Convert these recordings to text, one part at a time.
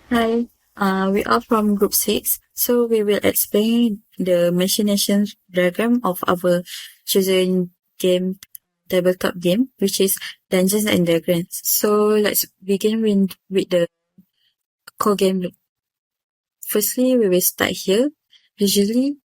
Hi, we are from Group 6, so we will explain the Machinations diagram of our chosen game, tabletop game, which is Dungeons and Dragons. So let's begin with the core game loop. Firstly, we will start here. Usually,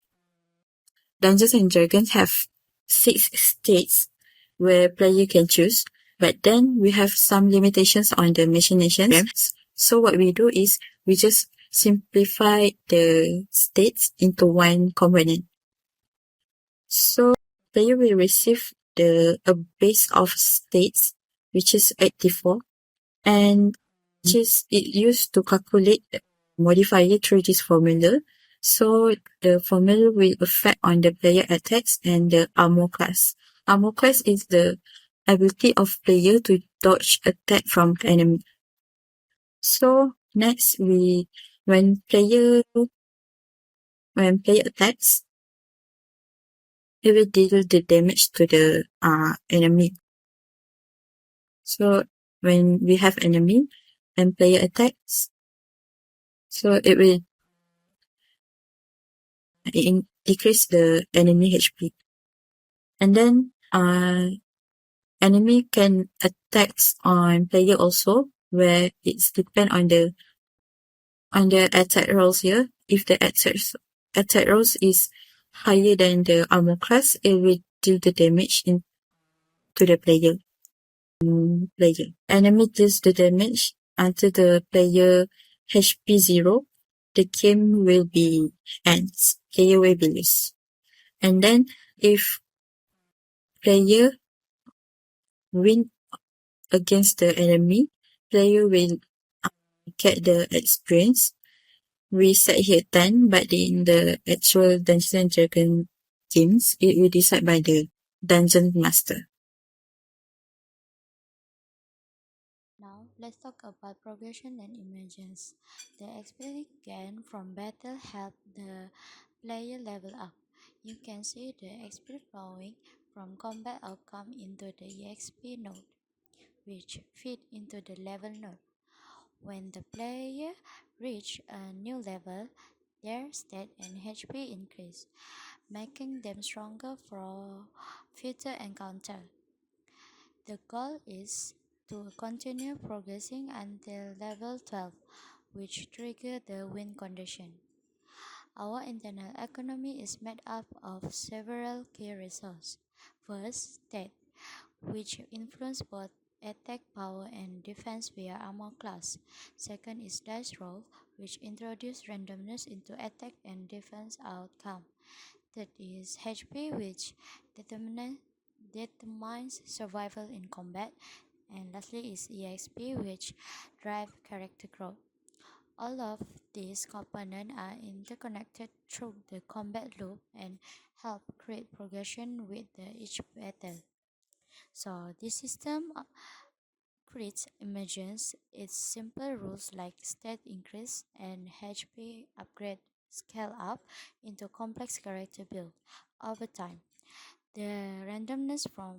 Dungeons and Dragons have 6 states where player can choose, but then we have some limitations on the machinations. So what we do is we just simplify the states into one component. So player will receive a base of states which is 84, and which is it used to calculate the modifier through this formula. So the formula will affect on the player attacks and the armor class. Armor class is the ability of player to dodge attack from enemy. So next when player attacks, it will deal the damage to the enemy. So when we have enemy and player attacks, so it will decrease the enemy HP. And then enemy can attacks on player also, where it's depend on the attack rolls here. If the attack rolls is higher than the armor class, it will do the damage to the player. Enemy deals the damage until the player HP 0. The game will be ends. Player will be lose. And then if player win against the enemy, player will get the experience. We set here 10, but in the actual Dungeons and Dragons games, it will decide by the Dungeon Master. Now, let's talk about progression and emergence. The experience gained from battle help the player level up. You can see the experience flowing from combat outcome into the EXP node, which feed into the level node. When the player reach a new level, their stat and HP increase, making them stronger for future encounter. The goal is to continue progressing until level 12, which trigger the win condition. Our internal economy is made up of several key resources. First, stat, which influence both attack power and defense via armor class. Second is dice roll, which introduce randomness into attack and defense outcome. Third is HP, which determines survival in combat. And lastly is EXP, which drive character growth. All of these components are interconnected through the combat loop and help create progression with each battle. So this system creates emergence. Its simple rules like stat increase and HP upgrade scale up into complex character build over time. The randomness from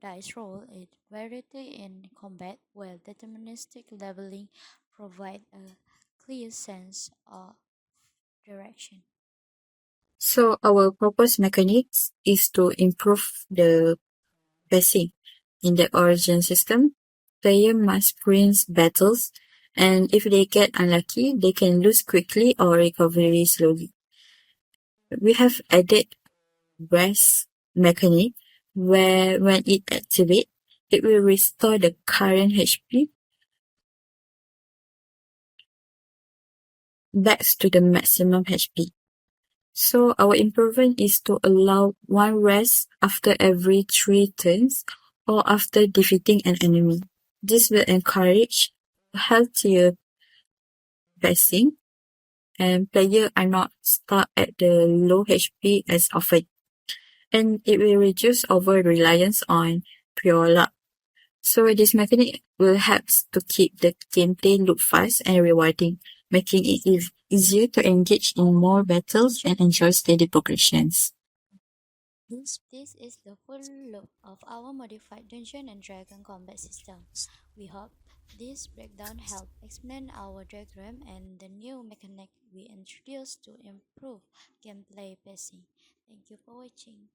dice roll is variety in combat, while deterministic leveling provide a clear sense of direction. So our proposed mechanics is to improve the pacing in the origin system. Player must win battles, and if they get unlucky, they can lose quickly or recover very slowly. We have added rest mechanic where when it activates, it will restore the current HP back to the maximum HP. So our improvement is to allow one rest after every 3 turns or after defeating an enemy. This will encourage healthier pacing, and players are not stuck at the low HP as often. And it will reduce over reliance on pure luck. So this mechanic will help to keep the gameplay loop fast and rewarding, making it easier to engage in more battles and enjoy steady progressions. This is the full loop of our modified Dungeon and Dragon combat system. We hope This breakdown helps explain our diagram and the new mechanic we introduced to improve gameplay pacing. Thank you for watching.